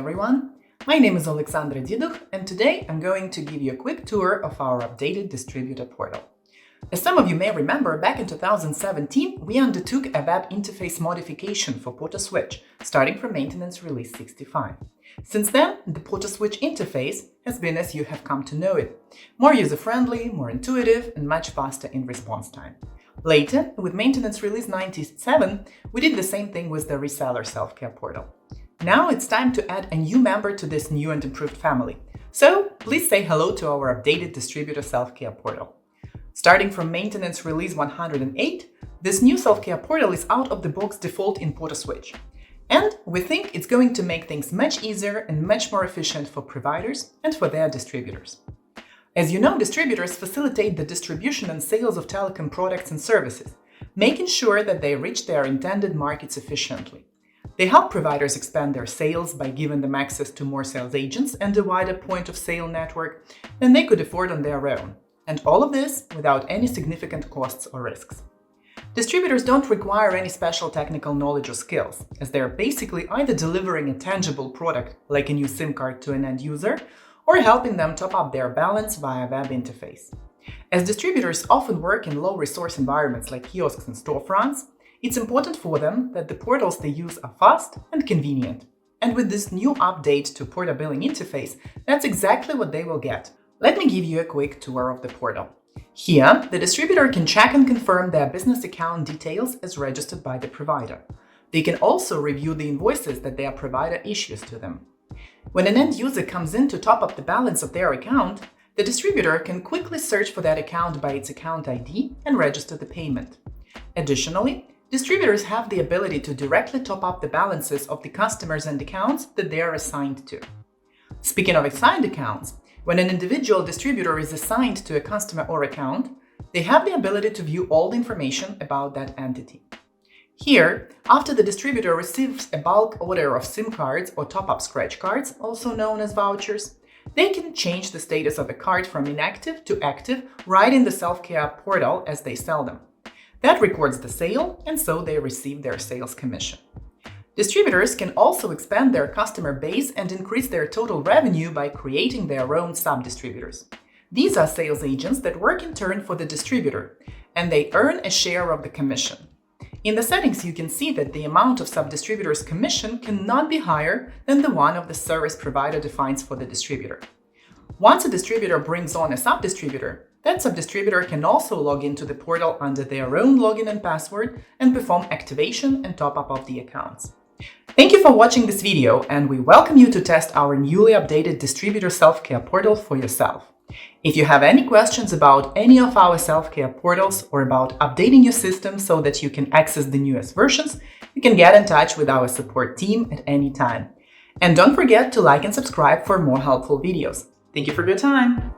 everyone. My name is Oleksandra Didukh, and today I'm going to give you a quick tour of our updated distributor portal. As some of you may remember, back in 2017, we undertook a web interface modification for PortaSwitch, starting from Maintenance Release 65. Since then, the PortaSwitch interface has been as you have come to know it, more user-friendly, more intuitive, and much faster in response time. Later, with Maintenance Release 97, we did the same thing with the Reseller Self-Care Portal. Now it's time to add a new member to this new and improved family. So please say hello to our updated Distributor Self-Care Portal. Starting from Maintenance Release 108, this new Self-Care Portal is out of the box default in PortaSwitch. And we think it's going to make things much easier and much more efficient for providers and for their distributors. As you know, distributors facilitate the distribution and sales of telecom products and services, making sure that they reach their intended markets efficiently. They help providers expand their sales by giving them access to more sales agents and a wider point-of-sale network than they could afford on their own. And all of this without any significant costs or risks. Distributors don't require any special technical knowledge or skills, as they're basically either delivering a tangible product like a new SIM card to an end user, or helping them top up their balance via web interface. As distributors often work in low-resource environments like kiosks and storefronts, it's important for them that the portals they use are fast and convenient. And with this new update to Porta Billing interface, that's exactly what they will get. Let me give you a quick tour of the portal. Here, the distributor can check and confirm their business account details as registered by the provider. They can also review the invoices that their provider issues to them. When an end user comes in to top up the balance of their account, the distributor can quickly search for that account by its account ID and register the payment. Additionally, distributors have the ability to directly top up the balances of the customers and accounts that they are assigned to. Speaking of assigned accounts, when an individual distributor is assigned to a customer or account, they have the ability to view all the information about that entity. Here, after the distributor receives a bulk order of SIM cards or top-up scratch cards, also known as vouchers, they can change the status of a card from inactive to active right in the self-care portal as they sell them. That records the sale, and so they receive their sales commission. Distributors can also expand their customer base and increase their total revenue by creating their own sub-distributors. These are sales agents that work in turn for the distributor, and they earn a share of the commission. In the settings, you can see that the amount of sub-distributor's commission cannot be higher than the one of the service provider defines for the distributor. Once a distributor brings on a sub-distributor, that sub-distributor can also log into the portal under their own login and password and perform activation and top-up of the accounts. Thank you for watching this video, and we welcome you to test our newly updated Distributor Self-Care Portal for yourself. If you have any questions about any of our self-care portals or about updating your system so that you can access the newest versions, you can get in touch with our support team at any time. And don't forget to like and subscribe for more helpful videos. Thank you for your time.